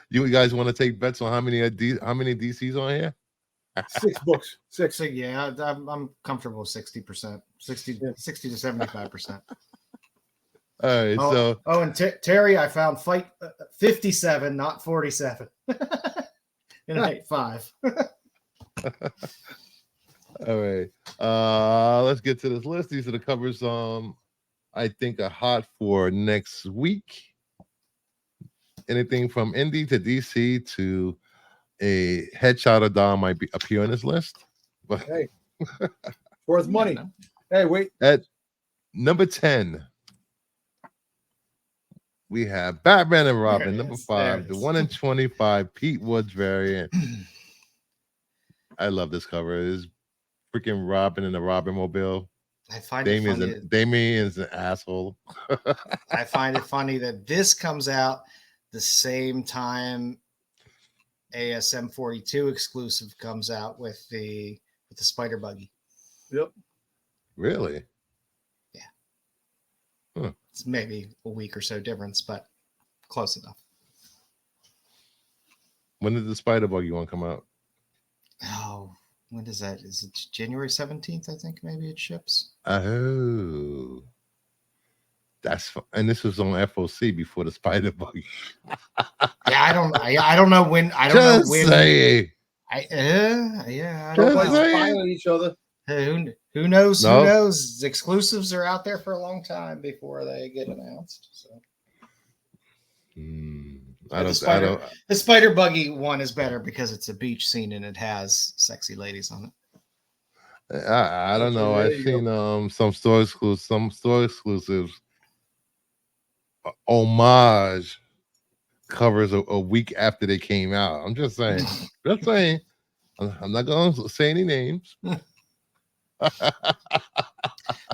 You guys want to take bets on how many DCs on here? 6 books. 6. So yeah, I'm comfortable with 60%, 60 to 75%. All right, so and Terry, I found fight 57, not 47. In 8.5. all right. Let's get to this list. These are the covers I think are hot for next week. Anything from indie to DC to a headshot or doll might appear on this list. But hey, worth money. Hey, wait. At number 10, we have Batman and Robin. Number 5, the 1 in 25 Pete Woods variant. I love this cover. It's freaking Robin in the Robin Mobile. I find Damien is an asshole. I find it funny that this comes out the same time ASM 42 exclusive comes out with the Spider Buggy. Yep. Really? Yeah. Huh. It's maybe a week or so difference, but close enough. When did the Spider Buggy one come out? Oh, when is that? Is it January 17th? I think maybe it ships. Oh, and this was on FOC before the Spider Buggy. Yeah, I don't know when. I don't Just know when. Say. Yeah. I Don't don't know. spy on each other. Who knows? No. Who knows? Exclusives are out there for a long time before they get announced. So. The Spider Buggy one is better because it's a beach scene and it has sexy ladies on it. I don't know. I've seen some store exclusives homage covers a week after they came out. I'm just saying. I'm not going to say any names. Well,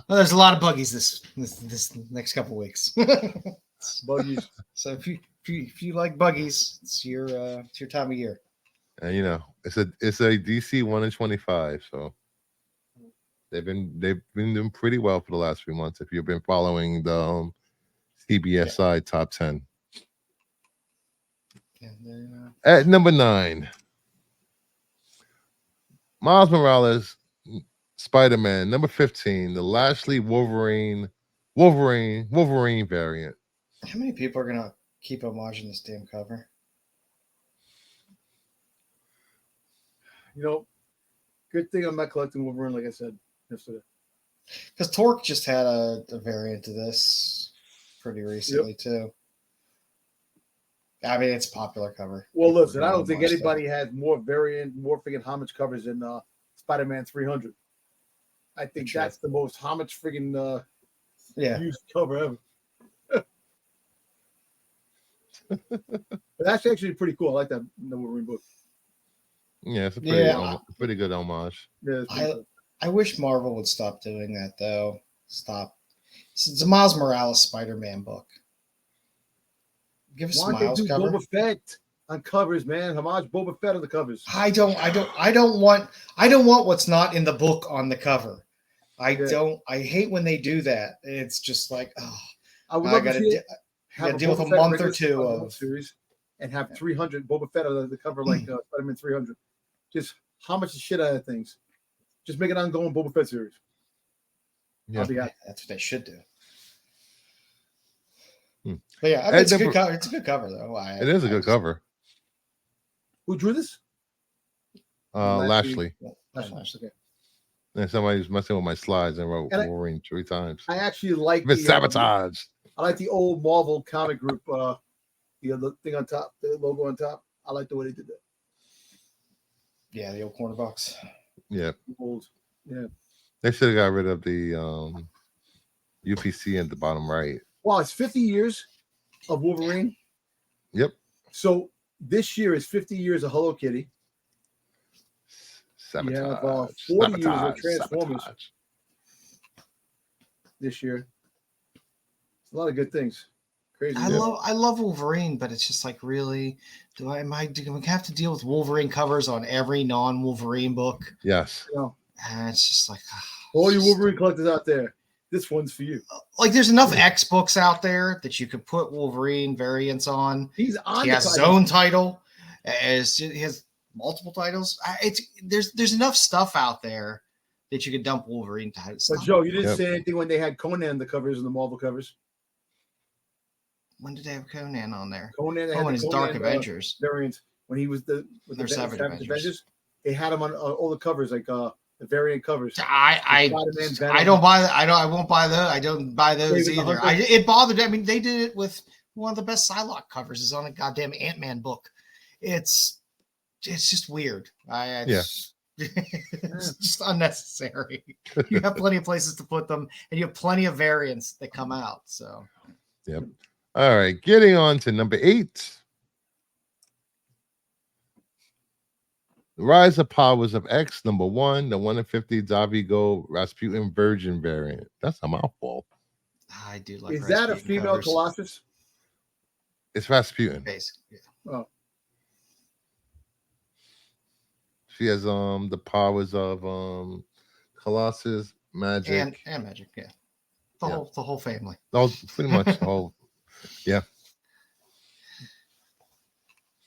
there's a lot of buggies this next couple weeks. Buggies. So if you like buggies, it's your time of year. And it's a DC 1 in 25. So they've been doing pretty well for the last few months. If you've been following the CBSI top 10. At number 9, Miles Morales, Spider-Man. Number 15, the Lashley Wolverine variant. How many people are gonna keep homaging this damn cover? Good thing I'm not collecting Wolverine, like I said yesterday. Because Torque just had a variant of this pretty recently too. I mean, it's a popular cover. Well, listen, I don't think anybody has more freaking homage covers than Spider-Man 300. I think that's the most homage freaking used cover ever. But that's actually pretty cool. I like that the Wolverine book. Yeah, it's a pretty good homage. Yeah, I wish Marvel would stop doing that though. Stop. It's a Miles Morales Spider-Man book. Give us Miles cover. Boba Fett on covers, man. Homage Boba Fett on the covers. I don't want what's not in the book on the cover. I hate when they do that. It's just like, I gotta deal with a month or two of series and have 300 Boba Fett on the cover like Spider-Man 300. Just how much shit out of things. Just make an ongoing Boba Fett series. Yeah, that's what they should do. But yeah, I mean, it's a good cover. It's a good cover, though. It is a good cover. Who drew this? Lashley. Okay. And somebody's messing with my slides and wrote Wolverine 3 times. I actually like the sabotage. I like the old Marvel comic group. The thing on top, the logo on top. I like the way they did that. Yeah, the old corner box. Yeah. Yeah. They should have got rid of the UPC at the bottom right. Well, it's 50 years of Wolverine. Yep. So this year is 50 years of Hello Kitty. Sabotage. You have 40 years of Transformers. Sabotage. This year. It's a lot of good things. Crazy. I love Wolverine, but it's just like, really, do we have to deal with Wolverine covers on every non-Wolverine book? Yes. No. And it's just like, all you Wolverine collectors out there, This one's for you. Like, there's enough X books out there that you could put Wolverine variants on. He's on. He has his own title. He has multiple titles. There's enough stuff out there that you could dump Wolverine titles. But Joe, you didn't say anything when they had Conan the covers and the Marvel covers. When did they have Conan on there? Conan. They in had his Dark Avengers variants when he was the Savage Avengers. They had him on all the covers, like the variant covers. I don't buy that. I won't buy those. I don't buy those either. It bothered me. I mean, they did it with one of the best Psylocke covers is on a goddamn Ant-Man book. It's just weird. It's just unnecessary. You have plenty of places to put them, and you have plenty of variants that come out. So, yep. All right, getting on to number 8. The Rise of Powers of X, number 1, the 1 in 50 Davigo Rasputin Virgin variant. That's a mouthful. I do like. Is that a female covers. Colossus? It's Rasputin. Basically, yeah. Oh. She has the powers of Colossus, magic, and magic. Yeah, the whole family. Pretty much the whole. Yeah.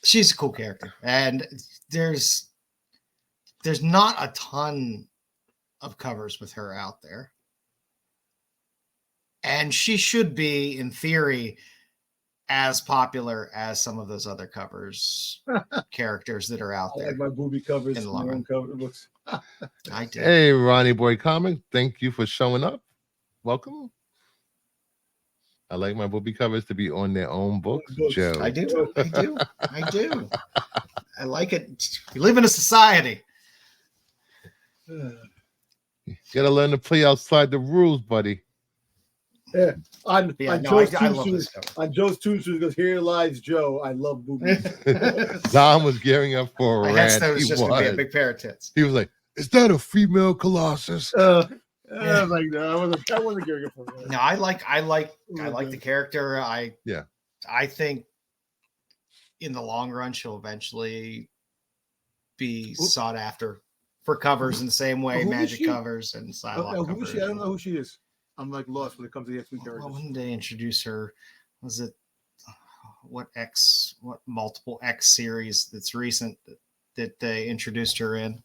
She's a cool character, and there's not a ton of covers with her out there, and she should be, in theory, as popular as some of those other covers characters that are out there. I like my booby covers. In the long run. Cover. It looks. I do. Hey, Ronnie Boy Comic, thank you for showing up. Welcome. I like my booby covers to be on their own books, Joe. I do. I like it. We live in a society. You gotta learn to play outside the rules, buddy. Yeah. On Joe's Tombstones, it goes, "Here lies Joe. I love boobies." Don was gearing up for a rant. That was just gonna be a big pair of tits. He was like, "Is that a female Colossus?" I was like, no, I wasn't gearing up for that. No, I like the character. I think in the long run she'll eventually be sought after for covers in the same way Magic covers and Psylocke covers. Who is she? I don't know who she is. I'm like lost when it comes to the X-Men characters. When did they introduce her? Was it what multiple X series that's recent that they introduced her in?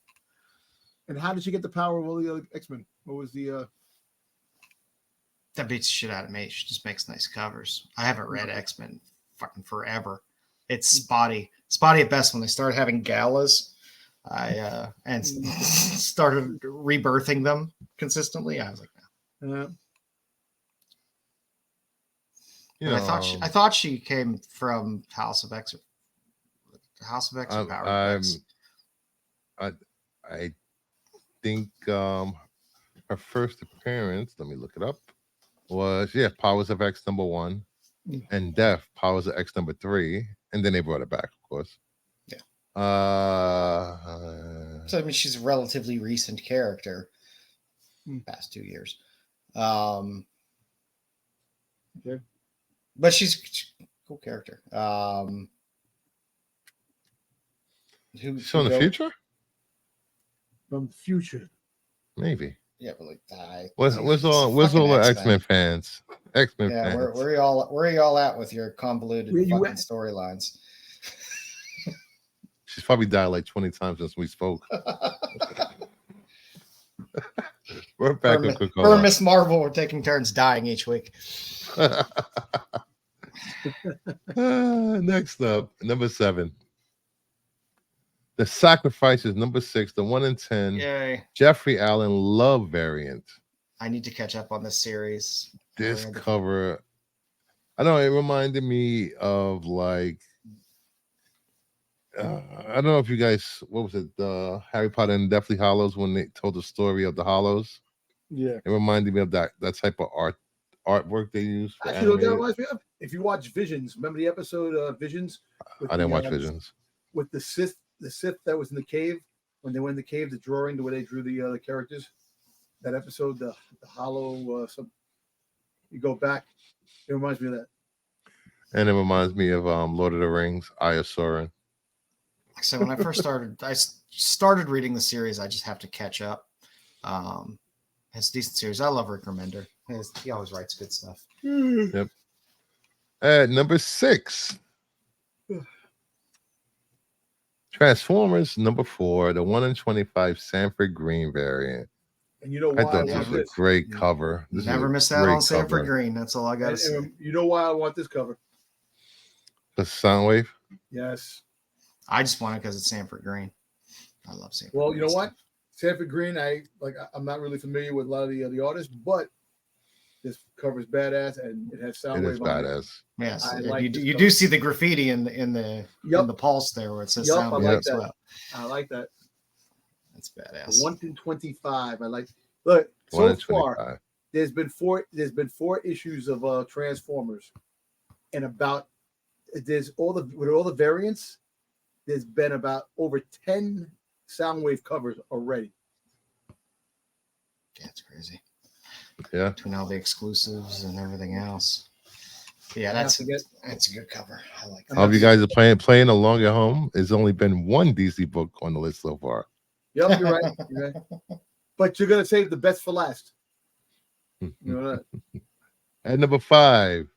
And how did she get the power of all the other X-Men? What was the that beats the shit out of me. She just makes nice covers. I haven't read X-Men fucking forever. It's spotty at best. When they started having galas, and started rebirthing them consistently, I was like, no. I thought she came from House of X. House of X or Power of X. I think her first appearance, let me look it up, was Powers of X number 1 and Death, Powers of X number 3, and then they brought it back, of course. Yeah. So I mean, she's a relatively recent character. Past 2 years. Okay. But she's a cool character. So in the future? From the future. Maybe. Yeah, but like where's all the X-Men fans? X-Men fans. Where are y'all at with your convoluted fucking storylines? She's probably died like 20 times since we spoke. We're back with Coca-Cola. Her and Miss Marvel are taking turns dying each week. Next up, number 7. The Sacrifices, number 6, the 1 in 10. Yay. Jeffrey Allen Love variant. I need to catch up on this series. This cover, I don't know, it reminded me of like, I don't know if you guys, what was it, Harry Potter and Deathly Hallows, when they told the story of the Hollows. Yeah. It reminded me of that type of artwork they use. Actually, that reminds me of, if you watch Visions, remember the episode Visions? I didn't watch Visions. With the Sith that was in the cave, when they went in the cave, the drawing, the way they drew the characters. That episode, the Hollow, you go back, it reminds me of that. And it reminds me of Lord of the Rings, Eye of Sauron. So when I first started reading the series, I just have to catch up. It's a decent series. I love Rick Remender. He always writes good stuff. Yep. At number 6, Transformers number 4, the 1 in 25 Sanford Green variant. And you know I why thought this was a great cover. Never miss out on Sanford Green. That's all I got to say. You know why I want this cover? The Soundwave. Yes. I just want it because it's Sanford Green. I love Sanford. Well, Green you know stuff. what? Sanford Green, I'm not really familiar with a lot of the artists, but this cover is badass and it has Soundwave. It is badass. Yes, like you do see the graffiti in the pulse there where it says Soundwave. I like that. Well. I like that. That's badass. 1 in 25. I like. Look, so far there's been four issues of Transformers, and with all the variants, there's been about over 10 Soundwave covers already. Yeah, it's crazy. Yeah. Between all the exclusives and everything else. Yeah, that's a good cover. I like that. All of you guys are playing along at home. There's only been one DC book on the list so far. Yep, you're right. You're right. But you're gonna save the best for last. You know that. At number 5,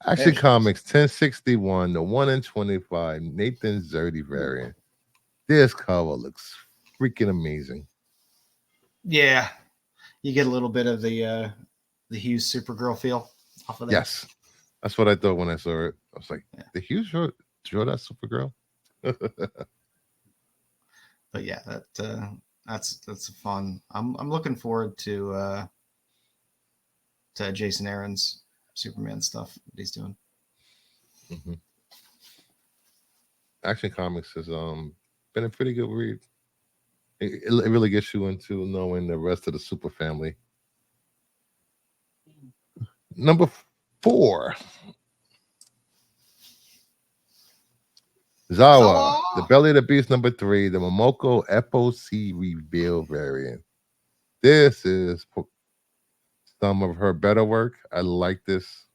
Action Comics 1061, the 1 in 25 Nathan Zerdy variant. This cover looks freaking amazing. Yeah, you get a little bit of the Hughes Supergirl feel off of that. Yes, that's what I thought when I saw it. I was like, the Hughes draw that Supergirl. But yeah, that's a fun. I'm looking forward to Jason Aaron's Superman stuff that he's doing. Mm-hmm. Action Comics has been a pretty good read. It really gets you into knowing the rest of the Super family. Number 4, Zawa, the Belly of the Beast number 3, the Momoko FOC reveal variant. This is some of her better work. I like this.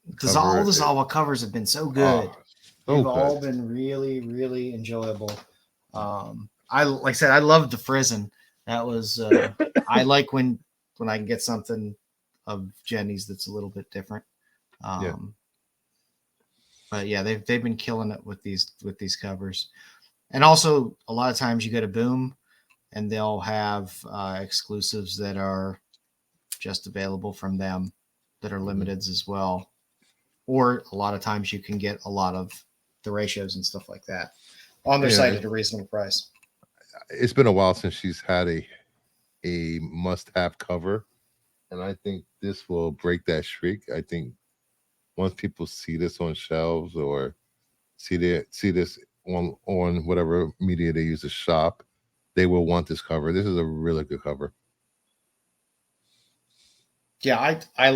Because all the Zawa covers have been so good. They've all been really, really enjoyable. Like I said, I loved the Frizen. That was I like when I can get something of Jenny's that's a little bit different. But yeah, they've been killing it with these covers. And also a lot of times you go to Boom and they'll have exclusives that are just available from them that are limiteds as well. Or a lot of times you can get a lot of the ratios and stuff like that on their site at a reasonable price. It's been a while since she's had a must-have cover, and I think this will break that streak. I think once people see this on shelves or see this on whatever media they use to shop, they will want this cover. This is a really good cover. Yeah, I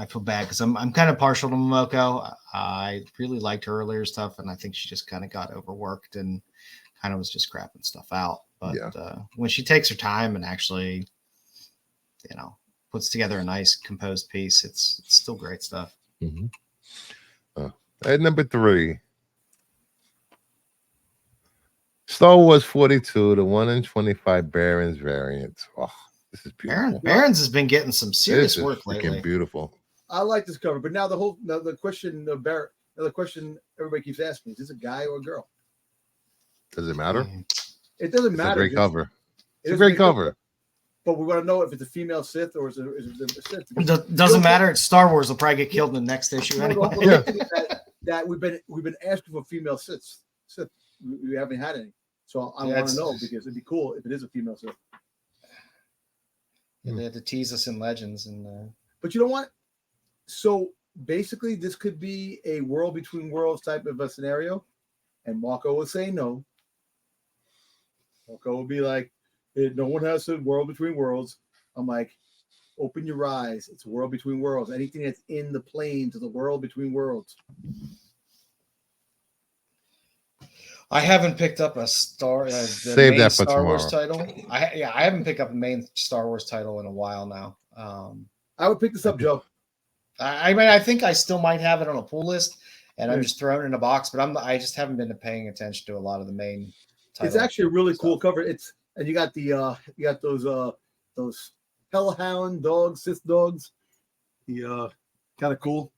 feel bad because I'm kind of partial to Momoko. I really liked her earlier stuff, and I think she just kind of got overworked and kind of was just crapping stuff out. But when she takes her time and actually, puts together a nice composed piece, it's still great stuff. Mm-hmm. At number 3, Star Wars 42, the 1 in 25 Barons variant. Oh, this is beautiful. Barons has been getting some serious work lately. Beautiful. I like this cover, but now the question of Barrett, the question everybody keeps asking is this a guy or a girl? Does it matter? It doesn't matter. It's a great cover. It's a great cover. But we want to know if it's a female Sith or is it a Sith. It doesn't matter. It's Star Wars. Will probably get killed in the next issue anyway. That we've been asking for female Siths. We haven't had any, so I want to know because it'd be cool if it is a female Sith. Yeah, they had to tease us in Legends, and but you know what? So basically, this could be a world between worlds type of a scenario, and Marco will say no. Marco will be like, no one has a world between worlds. I'm like, open your eyes. It's a world between worlds. Anything that's in the planes is a world between worlds. I haven't picked up a Save that for Star tomorrow. Wars title. I haven't picked up a main Star Wars title in a while now. I would pick this up, Joe. I mean, I think I still might have it on a pull list. and I'm just throwing it in a box. But I just haven't been paying attention to a lot of the main titles. It's actually a really cool cover. And you got those hellhound dogs, Sith dogs. The kind of cool,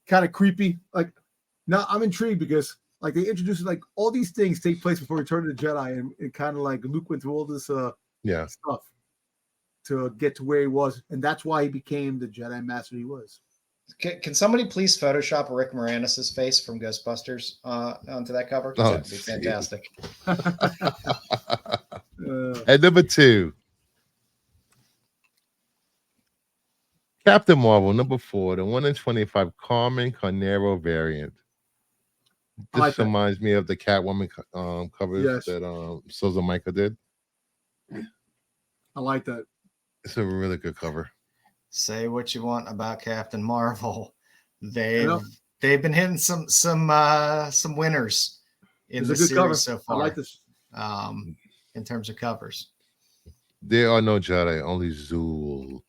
kind of creepy. Like now I'm intrigued because like they introduced like all these things take place before Return of the Jedi, and it kind of like Luke went through all this stuff to get to where he was, and that's why he became the Jedi Master he was. Can somebody please Photoshop Rick Moranis' face from Ghostbusters onto that cover? Oh, that'd be fantastic. At number 2, Captain Marvel, number 4, the 1 in 25 Carmen Carnero variant. This reminds me of the Catwoman covers that Souza Micah did. I like that. It's a really good cover. Say what you want about Captain Marvel. They've been hitting some winners in the series so far. I like this. In terms of covers. There are no Jedi, only Zool.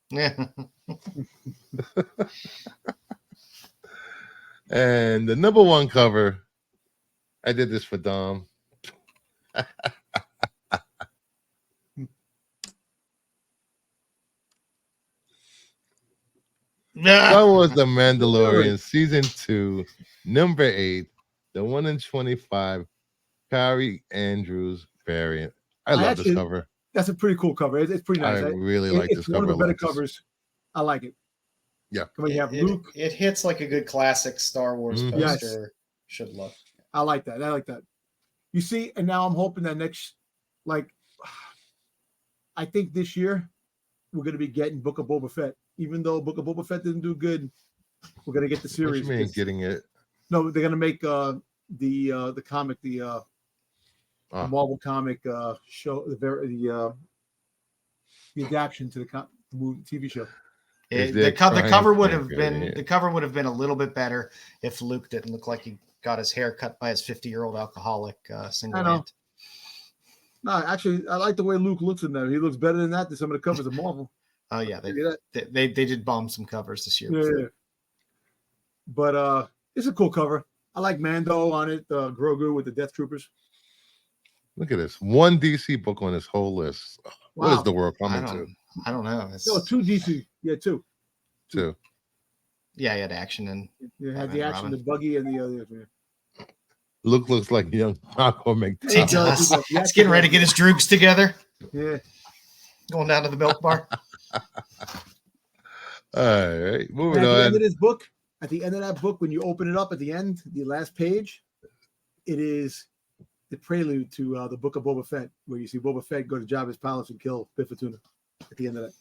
And the number 1 cover, I did this for Dom. Star Wars The Mandalorian Season 2, number 8, the 1 in 25 Carrie Andrews variant. I love this cover. That's a pretty cool cover. It's pretty nice. I really like this cover. It's one of the better covers. I like it. Yeah. You have Luke. It hits like a good classic Star Wars poster should look. I like that. You see, and now I'm hoping that next, I think this year we're going to be getting Book of Boba Fett. Even though Book of Boba Fett didn't do good, we're going to get the series. What you mean getting it? No, they're going to make the comic, the Marvel comic show, the adaptation to the TV show. The cover would have been a little bit better if Luke didn't look like he got his hair cut by his 50-year-old alcoholic single-handed. No, actually, I like the way Luke looks in there. He looks better than that than some of the covers of Marvel. Oh yeah, they did bomb some covers this year. Yeah. But it's a cool cover. I like Mando on it, Grogu with the Death Troopers. Look at this. 1 DC book on this whole list. Wow. What is the world coming to? I don't know. No, 2 DC. Yeah, 2. 2. Yeah, he had action and you had the action, the buggy, and the other. Luke looks like young Marco McDowell. He's getting ready to get his droogs together. Yeah. Going down to the milk bar. All right. Moving on. At the end of this book, at the end of that book, when you open it up at the end, the last page, it is the prelude to the Book of Boba Fett, where you see Boba Fett go to Jabba's palace and kill Biff Fortuna at the end of that.